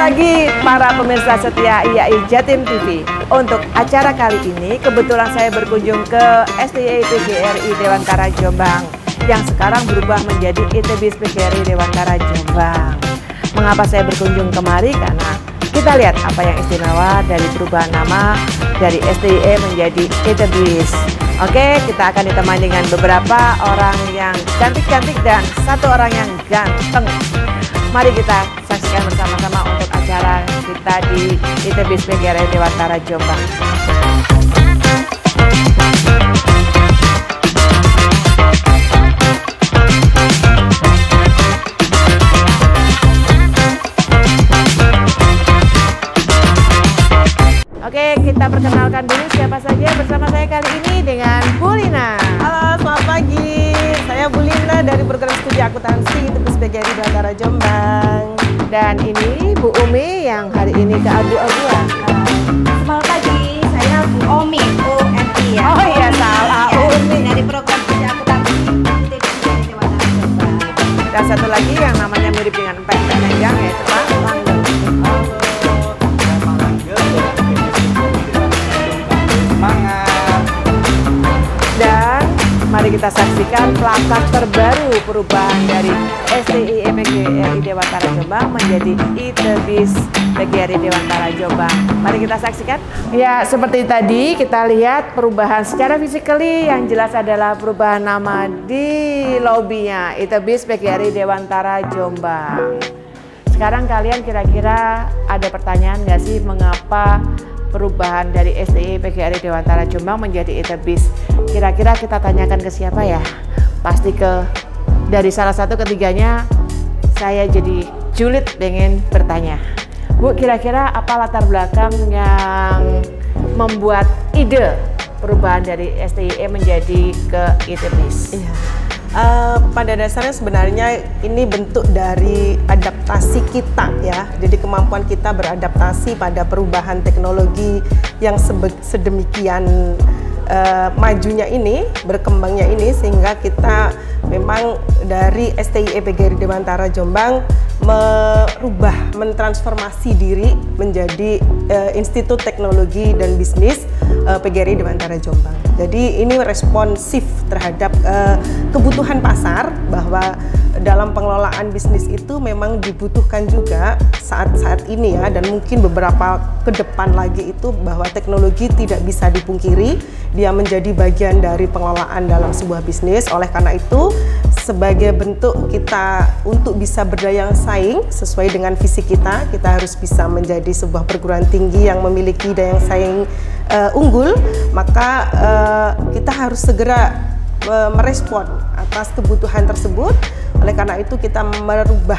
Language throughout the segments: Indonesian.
lagi para pemirsa setia IAI Jatim TV. Untuk acara kali ini kebetulan saya berkunjung ke STI PGRI Dewantara Jombang yang sekarang berubah menjadi ITBIS PGRI Dewantara Jombang. Mengapa saya berkunjung kemari? Karena kita lihat apa yang istimewa dari perubahan nama dari STIE menjadi ITBIS. Oke, kita akan ditemani dengan beberapa orang yang cantik-cantik dan satu orang yang ganteng. Mari kita saksikan bersama-sama untuk acara kita di ITBIS PGRI Dewantara Jombang. Oke, kita perkenalkan dulu siapa saja bersama saya kali ini dengan Bu Lina. Halo, selamat pagi. Saya Bu Lina dari program studi akuntansi ITBIS PGRI Dewantara Jombang. Dan ini Bu Umi yang hari ini keabu-abuan. Selamat pagi, saya Bu Omi, UMI ya. Oh iya, salah. Umi dari program studi akuntansi ITBIS PGRI Dewantara Jombang. Dan satu lagi yang namanya mirip dengan Empek-Empek Nenjang yaitu Pak Langgeng. Dan mari kita saksikan plakat terbaru perubahan dari STIE PGRI Dewantara Jombang menjadi ITBIS PGRI Dewantara Jombang. Mari kita saksikan. Ya, seperti tadi kita lihat perubahan secara fisikali yang jelas adalah perubahan nama di lobinya ITBIS PGRI Dewantara Jombang. Sekarang kalian kira-kira ada pertanyaan nggak sih mengapa perubahan dari STIE PGRI Dewantara Jombang menjadi ITBIS? Kira-kira kita tanyakan ke siapa ya? Pasti dari salah satu ketiganya. Saya jadi julid pengen bertanya. Bu, kira-kira apa latar belakang yang membuat ide perubahan dari STIE menjadi ke ITBIS? Iya. Pada dasarnya sebenarnya ini bentuk dari adaptasi kita ya. Jadi kemampuan kita beradaptasi pada perubahan teknologi yang sedemikian majunya ini, berkembangnya ini, sehingga kita memang dari STIE PGRI Dewantara Jombang mentransformasi diri menjadi Institut Teknologi dan Bisnis PGRI Dewantara Jombang. Jadi ini responsif terhadap kebutuhan pasar, bahwa dalam pengelolaan bisnis itu memang dibutuhkan juga saat-saat ini ya, dan mungkin beberapa ke depan lagi itu, bahwa teknologi tidak bisa dipungkiri, dia menjadi bagian dari pengelolaan dalam sebuah bisnis. Oleh karena itu, sebagai bentuk kita untuk bisa berdaya saing sesuai dengan visi kita harus bisa menjadi sebuah perguruan tinggi yang memiliki daya saing unggul, maka kita harus segera merespon atas kebutuhan tersebut. Oleh karena itu kita merubah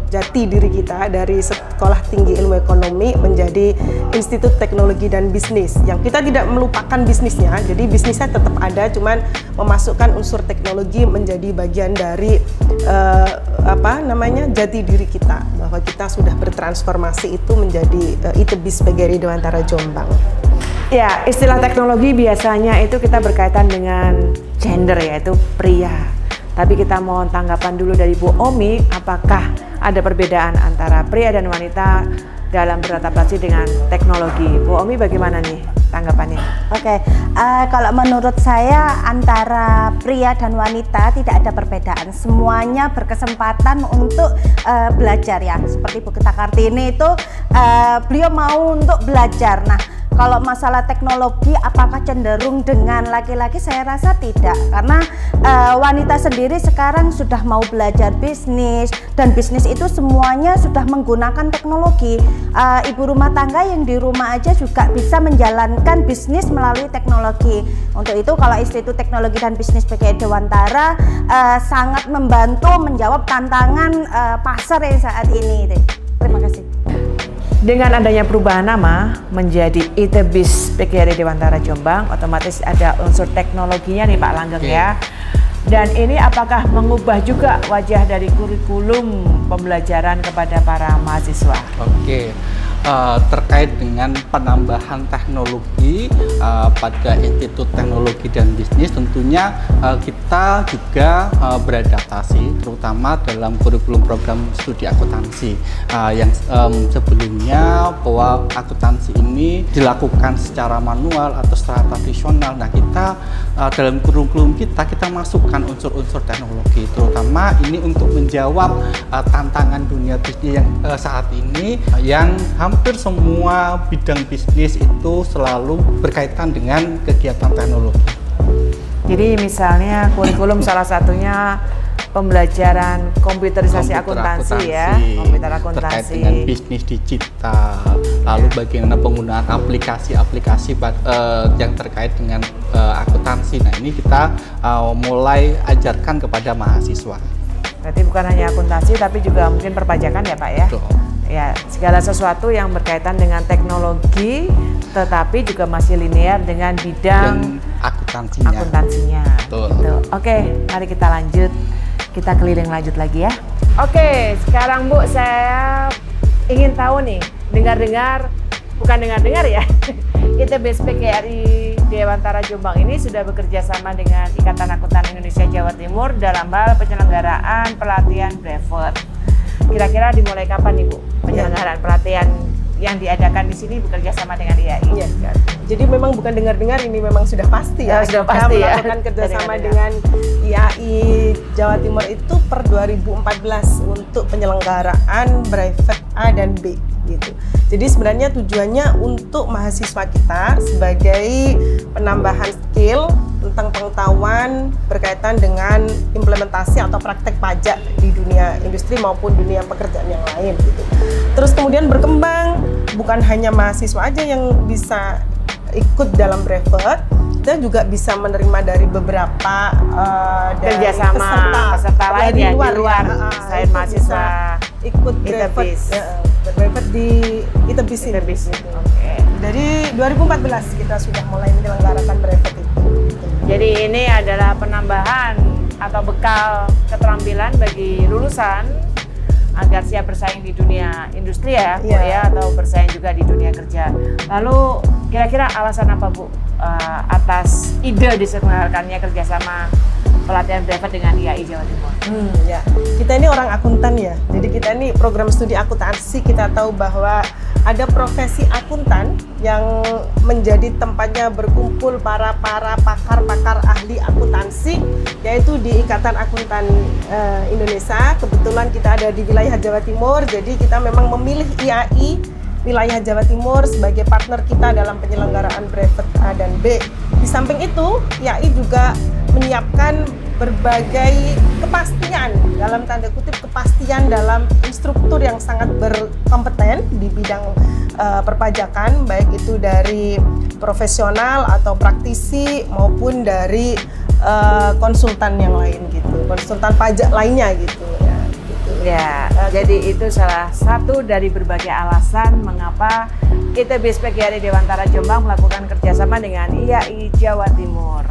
jati diri kita dari Sekolah Tinggi Ilmu Ekonomi menjadi Institut Teknologi dan Bisnis, yang kita tidak melupakan bisnisnya. Jadi bisnisnya tetap ada, cuman memasukkan unsur teknologi menjadi bagian dari jati diri kita, bahwa kita sudah bertransformasi itu menjadi ITBIS PGRI Dewantara Jombang. Ya, istilah teknologi biasanya itu kita berkaitan dengan gender, yaitu pria. Tapi kita mohon tanggapan dulu dari Bu Omi, apakah ada perbedaan antara pria dan wanita dalam beradaptasi dengan teknologi? Bu Omi, bagaimana nih tanggapannya? Oke, kalau menurut saya antara pria dan wanita tidak ada perbedaan. Semuanya berkesempatan untuk belajar ya. Seperti Bu Gita Kartini itu beliau mau untuk belajar. Nah, kalau masalah teknologi apakah cenderung dengan laki-laki? Saya rasa tidak, karena wanita sendiri sekarang sudah mau belajar bisnis, dan bisnis itu semuanya sudah menggunakan teknologi. Ibu rumah tangga yang di rumah aja juga bisa menjalankan bisnis melalui teknologi. Untuk itu kalau Institut Teknologi dan Bisnis PGRI Dewantara sangat membantu menjawab tantangan pasar yang saat ini. Terima kasih. Dengan adanya perubahan nama menjadi ITBIS PGRI Dewantara Jombang, otomatis ada unsur teknologinya nih Pak Langgeng ya. Dan ini apakah mengubah juga wajah dari kurikulum pembelajaran kepada para mahasiswa? Oke, terkait dengan penambahan teknologi pada Institut Teknologi dan Bisnis. Tentunya kita juga beradaptasi, terutama dalam kurikulum program studi akuntansi yang sebelumnya bahwa akuntansi ini dilakukan secara manual atau secara tradisional. Nah, kita dalam kurikulum kita masukkan unsur-unsur teknologi, terutama ini untuk menjawab tantangan dunia bisnis yang saat ini, yang hampir semua bidang bisnis itu selalu berkaitan dengan kegiatan teknologi. Jadi misalnya kurikulum salah satunya pembelajaran komputerisasi akuntansi ya, komputer akuntansi terkait dengan bisnis digital, lalu bagaimana penggunaan aplikasi-aplikasi yang terkait dengan akuntansi. Nah, ini kita mulai ajarkan kepada mahasiswa. Berarti bukan hanya akuntansi tapi juga mungkin perpajakan ya Pak ya? Betul. Ya, segala sesuatu yang berkaitan dengan teknologi tetapi juga masih linear dengan bidang akuntansinya. Betul. Gitu. Oke, mari kita lanjut. Kita keliling lanjut lagi ya. Oke, sekarang Bu, saya ingin tahu nih, bukan dengar ya, ITBS PGRI Dewantara Jombang ini sudah bekerja sama dengan Ikatan Akuntan Indonesia Jawa Timur dalam hal penyelenggaraan pelatihan brevet. Kira-kira dimulai kapan nih Bu, penyelenggaraan pelatihan yang diadakan di sini bekerja sama dengan IAI? Iya. Jadi memang bukan dengar-dengar, ini memang sudah pasti ya. Sudah pasti ya. Melakukan kerjasama dengan IAI Jawa Timur itu per 2014 untuk penyelenggaraan brevet A dan B gitu. Jadi sebenarnya tujuannya untuk mahasiswa kita sebagai penambahan skill tentang pengetahuan berkaitan dengan implementasi atau praktek pajak di dunia industri maupun dunia pekerjaan yang lain gitu. Terus kemudian berkembang, bukan hanya mahasiswa aja yang bisa ikut dalam brevet, kita juga bisa menerima dari beberapa dari peserta lain di luar selain mahasiswa ikut brevet di ITBS ini. Oke. Dari 2014 kita sudah mulai menyelenggarakan brevet itu. Jadi ini adalah penambahan atau bekal keterampilan bagi lulusan agar siap bersaing di dunia industri ya, Bu, ya, atau bersaing juga di dunia kerja. Lalu kira-kira alasan apa Bu atas ide diselenggarakannya kerjasama pelatihan brevet dengan IAI Jawa Timur? Ya, kita ini orang akuntan ya, jadi kita ini program studi akuntansi, kita tahu bahwa ada profesi akuntan yang menjadi tempatnya berkumpul para pakar-pakar ahli akuntansi, yaitu di Ikatan Akuntan Indonesia. Kebetulan kita ada di wilayah Jawa Timur, jadi kita memang memilih IAI wilayah Jawa Timur sebagai partner kita dalam penyelenggaraan brevet A dan B. Di samping itu, IAI juga menyiapkan berbagai kepastian, dalam tanda kutip kepastian dalam instruktur yang sangat berkompeten di bidang perpajakan, baik itu dari profesional atau praktisi maupun dari konsultan yang lain gitu, konsultan pajak lainnya gitu ya. Ya, jadi itu salah satu dari berbagai alasan mengapa ITBS PGRI Dewantara Jombang melakukan kerjasama dengan IAI Jawa Timur.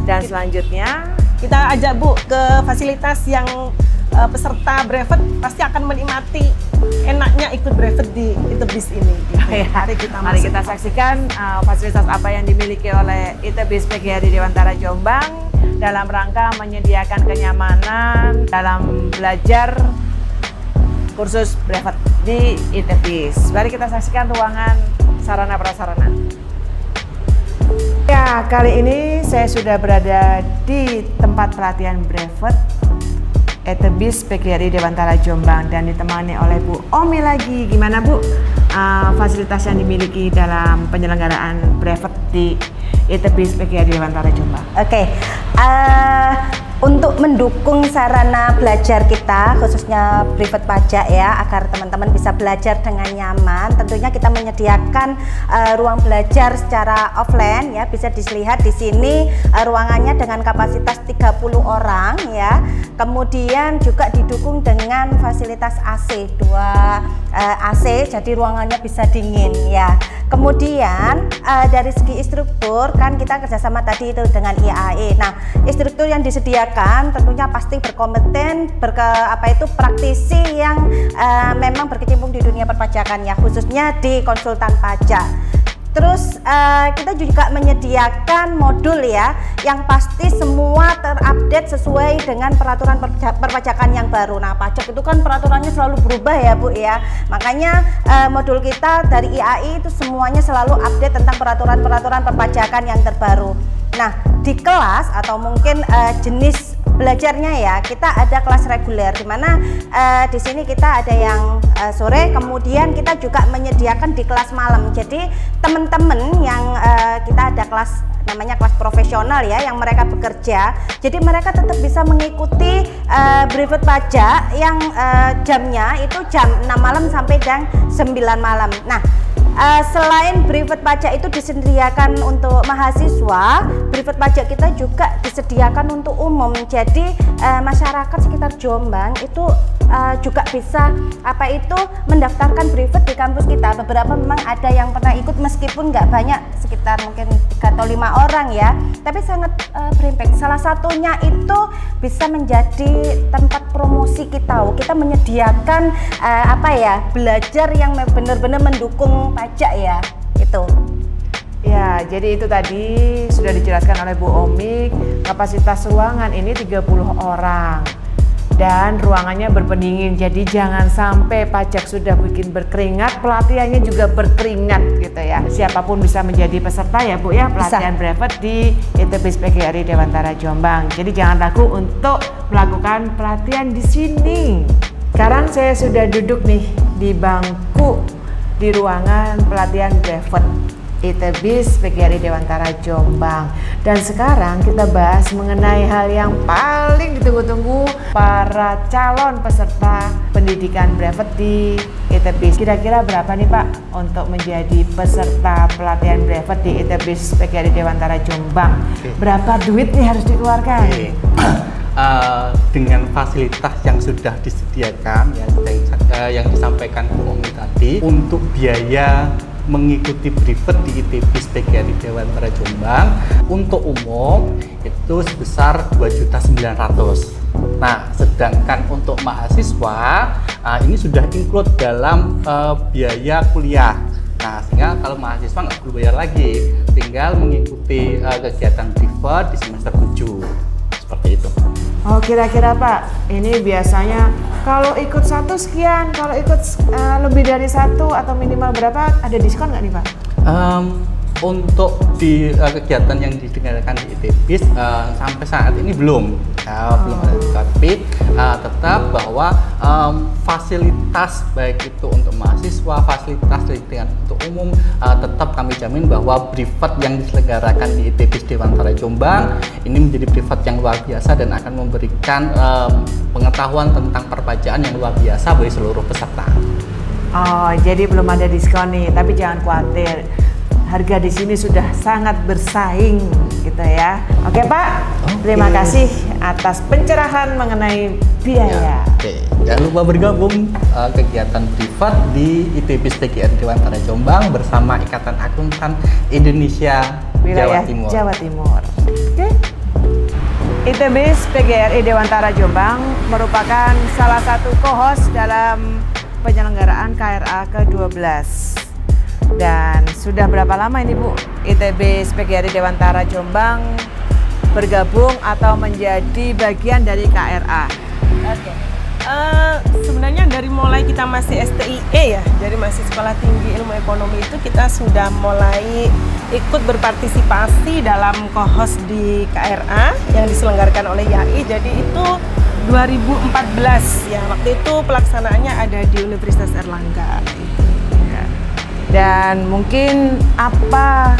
Dan selanjutnya kita ajak Bu ke fasilitas yang peserta brevet pasti akan menikmati enaknya ikut brevet di ITBS ini. Gitu. Mari kita saksikan fasilitas apa yang dimiliki oleh ITBS PGRI Dewantara Jombang dalam rangka menyediakan kenyamanan dalam belajar kursus brevet di ITBS. Mari kita saksikan ruangan sarana prasarana. Ya, kali ini saya sudah berada di tempat pelatihan brevet ITBS PGRI Dewantara Jombang dan ditemani oleh Bu Omi lagi. Gimana Bu fasilitas yang dimiliki dalam penyelenggaraan brevet di ITBS PGRI Dewantara Jombang? Oke. Untuk mendukung sarana belajar kita, khususnya brevet pajak ya, agar teman-teman bisa belajar dengan nyaman, tentunya kita menyediakan ruang belajar secara offline ya, bisa dilihat di sini ruangannya dengan kapasitas 30 orang ya. Kemudian juga didukung dengan fasilitas AC, 2 AC, jadi ruangannya bisa dingin ya. Kemudian dari segi struktur kan kita kerjasama tadi itu dengan IAE. Nah, struktur yang disediakan tentunya pasti berkompeten, praktisi yang memang berkecimpung di dunia perpajakan ya, khususnya di konsultan pajak. Terus kita juga menyediakan modul ya, yang pasti semua terupdate sesuai dengan peraturan perpajakan yang baru. Nah, pajak itu kan peraturannya selalu berubah ya Bu ya. Makanya modul kita dari IAI itu semuanya selalu update tentang peraturan-peraturan perpajakan yang terbaru. Nah, di kelas atau mungkin jenis belajarnya ya, kita ada kelas reguler di mana di sini kita ada yang sore, kemudian kita juga menyediakan di kelas malam. Jadi teman-teman yang kita ada kelas namanya kelas profesional ya, yang mereka bekerja, jadi mereka tetap bisa mengikuti brevet pajak yang jamnya itu jam 6 malam sampai jam 9 malam. Nah, selain brevet pajak itu disediakan untuk mahasiswa, brevet pajak kita juga disediakan untuk umum. Jadi masyarakat sekitar Jombang itu juga bisa mendaftarkan brevet di kampus kita. Beberapa memang ada yang pernah ikut meskipun nggak banyak, sekitar mungkin 3 atau 5 orang ya, tapi sangat berimpact. Salah satunya itu bisa menjadi tempat promosi kita. Kita menyediakan belajar yang benar-benar mendukung pajak ya, itu. Ya, jadi itu tadi sudah dijelaskan oleh Bu Omik, kapasitas ruangan ini 30 orang dan ruangannya berpendingin, jadi jangan sampai pajak sudah bikin berkeringat, pelatihannya juga berkeringat gitu ya. Siapapun bisa menjadi peserta ya Bu ya, pelatihan brevet di ITBIS PGRI Dewantara Jombang. Jadi jangan ragu untuk melakukan pelatihan di sini. Sekarang saya sudah duduk nih di bangku di ruangan pelatihan brevet ITBIS PGRI Dewantara Jombang, dan sekarang kita bahas mengenai hal yang paling ditunggu-tunggu para calon peserta pendidikan brevet di ITBIS. Kira-kira berapa nih Pak untuk menjadi peserta pelatihan brevet di ITBIS PGRI Dewantara Jombang? Berapa duit nih harus dikeluarkan? Dengan fasilitas yang sudah disediakan yang disampaikan Bu Omi tadi, untuk biaya mengikuti brevet di ITBIS PGRI Dewantara Jombang untuk umum itu sebesar 2.900.000. Nah, sedangkan untuk mahasiswa ini sudah include dalam biaya kuliah. Nah, sehingga kalau mahasiswa nggak perlu bayar lagi, tinggal mengikuti kegiatan brevet di semester 7. Seperti itu. Oh, kira-kira Pak, ini biasanya kalau ikut satu sekian, kalau ikut lebih dari satu atau minimal berapa, ada diskon nggak nih Pak? Untuk di kegiatan yang didengarkan di ITBIS sampai saat ini belum ada, tapi tetap bahwa fasilitas baik itu untuk mahasiswa, fasilitas dengan untuk umum tetap kami jamin bahwa brevet yang diselenggarakan di ITBIS Dewantara Jombang ini menjadi brevet yang luar biasa dan akan memberikan pengetahuan tentang perpajakan yang luar biasa bagi seluruh peserta. Oh, jadi belum ada diskon nih, tapi jangan khawatir. Harga di sini sudah sangat bersaing gitu ya. Oke Pak, terima kasih atas pencerahan mengenai biaya. Jangan lupa bergabung kegiatan brevet di ITBIS PGRI Dewantara Jombang bersama Ikatan Akuntan Indonesia Wilayah Jawa Timur. ITBIS PGRI Dewantara Jombang merupakan salah satu co-host dalam penyelenggaraan KRA ke-12. Dan sudah berapa lama ini Bu ITBIS PGRI Dewantara Jombang bergabung atau menjadi bagian dari KRA? Sebenarnya dari mulai kita masih STIE ya, dari masih Sekolah Tinggi Ilmu Ekonomi itu kita sudah mulai ikut berpartisipasi dalam co-host di KRA yang diselenggarakan oleh YAI. Jadi itu 2014 ya, waktu itu pelaksanaannya ada di Universitas Erlangga. Dan mungkin apa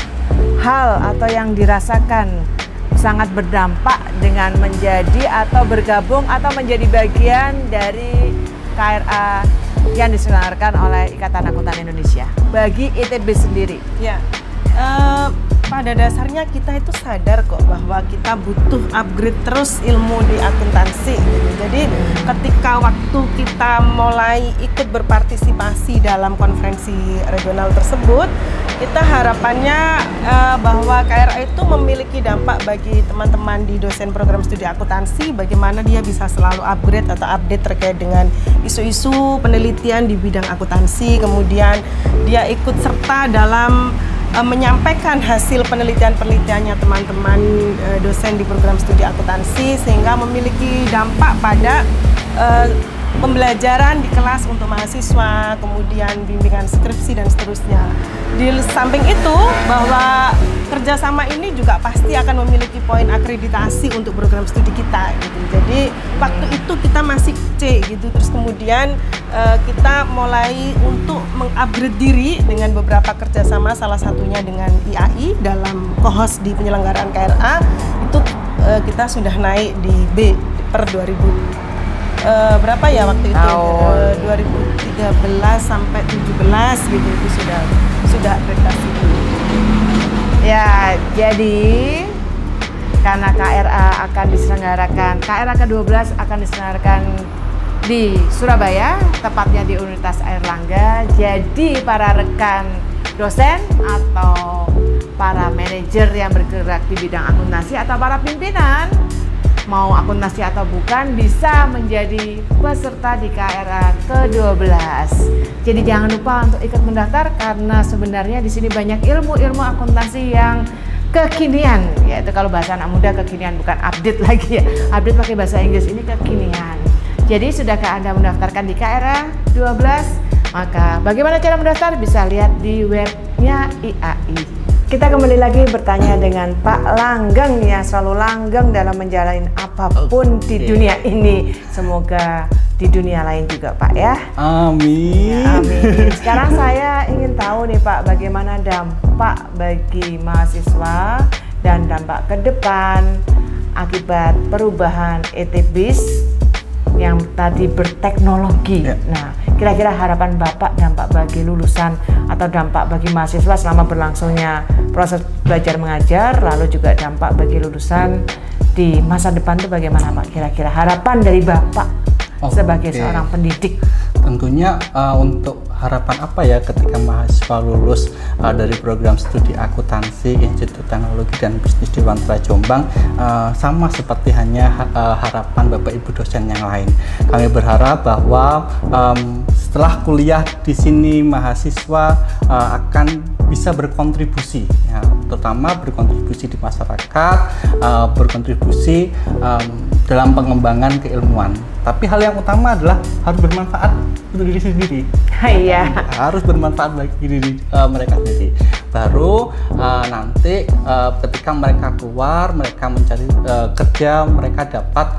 hal atau yang dirasakan sangat berdampak dengan menjadi atau bergabung atau menjadi bagian dari KRA yang diselenggarakan oleh Ikatan Akuntan Indonesia bagi ITBIS sendiri? Ya, pada dasarnya kita itu sadar kok bahwa kita butuh upgrade terus ilmu di akuntansi gitu. Jadi ketika waktu kita mulai ikut berpartisipasi dalam konferensi regional tersebut, kita harapannya bahwa KRA itu memiliki dampak bagi teman-teman di dosen program studi akuntansi, bagaimana dia bisa selalu upgrade atau update terkait dengan isu-isu penelitian di bidang akuntansi, kemudian dia ikut serta dalam menyampaikan hasil penelitiannya teman-teman dosen di program studi akuntansi, sehingga memiliki dampak pada pembelajaran di kelas untuk mahasiswa, kemudian bimbingan skripsi dan seterusnya. Di samping itu, bahwa kerjasama ini juga pasti akan memiliki poin akreditasi untuk program studi kita gitu. Jadi waktu itu kita masih C gitu, terus kemudian kita mulai untuk mengupgrade diri dengan beberapa kerjasama, salah satunya dengan IAI dalam kohos di penyelenggaraan KRA. Itu kita sudah naik di B per 2000 berapa ya waktu itu, 2013 sampai 17 gitu, itu sudah akreditasi. Ya, jadi karena KRA akan diselenggarakan, KRA ke-12 akan diselenggarakan di Surabaya, tepatnya di Universitas Airlangga. Jadi para rekan dosen atau para manajer yang bergerak di bidang akuntansi atau para pimpinan, mau akuntansi atau bukan, bisa menjadi peserta di KRA ke-12. Jadi jangan lupa untuk ikut mendaftar, karena sebenarnya di sini banyak ilmu-ilmu akuntansi yang kekinian, yaitu kalau bahasa anak muda kekinian, bukan update lagi ya. Update pakai bahasa Inggris, ini kekinian. Jadi sudahkah Anda mendaftarkan di KRA 12? Maka bagaimana cara mendaftar? Bisa lihat di webnya IAI. Kita kembali lagi bertanya dengan Pak Langgeng yang selalu langgeng dalam menjalani apapun di dunia ini. Semoga di dunia lain juga, Pak, ya. Amin. Ya, amin. Sekarang saya ingin tahu nih, Pak, bagaimana dampak bagi mahasiswa dan dampak ke depan akibat perubahan ETBIS yang tadi berteknologi. Ya. Nah, kira-kira harapan Bapak dampak bagi lulusan atau dampak bagi mahasiswa selama berlangsungnya proses belajar mengajar, lalu juga dampak bagi lulusan di masa depan itu bagaimana, Pak? Kira-kira harapan dari Bapak sebagai seorang pendidik. Tentunya untuk harapan apa ya ketika mahasiswa lulus dari program studi akuntansi Institut Teknologi dan Bisnis Dewantara Jombang, sama seperti hanya harapan Bapak Ibu dosen yang lain. Kami berharap bahwa setelah kuliah di sini mahasiswa akan bisa berkontribusi, ya, terutama berkontribusi di masyarakat, berkontribusi dalam pengembangan keilmuan. Tapi hal yang utama adalah harus bermanfaat untuk diri sendiri. Iya. Harus bermanfaat bagi diri mereka sendiri. Baru nanti ketika mereka keluar, mereka mencari kerja, mereka dapat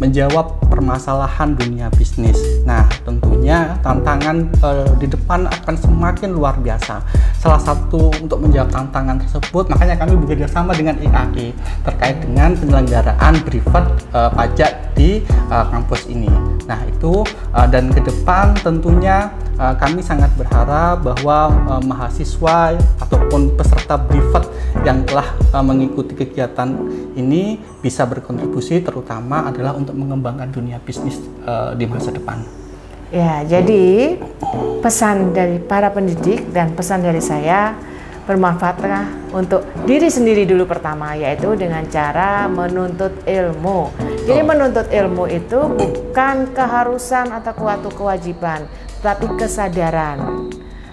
menjawab permasalahan dunia bisnis. Nah, tentunya tantangan di depan akan semakin luar biasa. Salah satu untuk menjawab tantangan tersebut, makanya kami bekerja sama dengan IAI terkait dengan penyelenggaraan privat pajak di kampus ini. Nah, itu dan ke depan tentunya kami sangat berharap bahwa mahasiswa ataupun peserta privat yang telah mengikuti kegiatan ini bisa berkontribusi, terutama adalah untuk mengembangkan dunia bisnis di masa depan. Ya, jadi pesan dari para pendidik dan pesan dari saya, bermanfaatlah untuk diri sendiri dulu pertama, yaitu dengan cara menuntut ilmu. Jadi menuntut ilmu itu bukan keharusan atau suatu kewajiban, tapi kesadaran.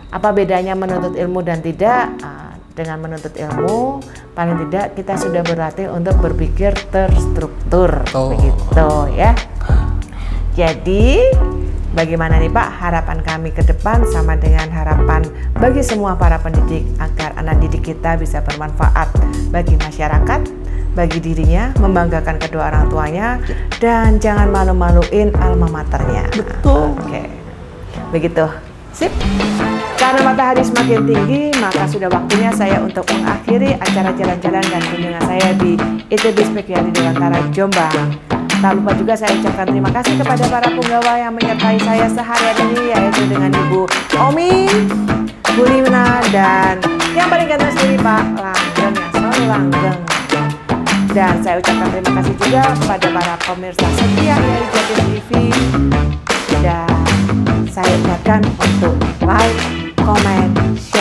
Apa bedanya menuntut ilmu dan tidak? Dengan menuntut ilmu, paling tidak kita sudah berlatih untuk berpikir terstruktur, begitu ya. Jadi bagaimana nih Pak, harapan kami ke depan sama dengan harapan bagi semua para pendidik agar anak didik kita bisa bermanfaat bagi masyarakat, bagi dirinya, membanggakan kedua orang tuanya, dan jangan malu-maluin alma maternya. Betul. Oke, begitu. Sip. Karena matahari semakin tinggi, maka sudah waktunya saya untuk mengakhiri acara jalan-jalan dan kunjungan saya di ITBIS PGRI Dewantara Jombang. Tak lupa juga saya ucapkan terima kasih kepada para penggawa yang menyertai saya seharian ini, yaitu dengan Ibu Omi, Bu Lina, dan yang paling ganteng sendiri Pak Langgeng yang selalu langgeng. Dan saya ucapkan terima kasih juga kepada para pemirsa setia dari Jatim TV, dan saya ingatkan untuk like, comment, share.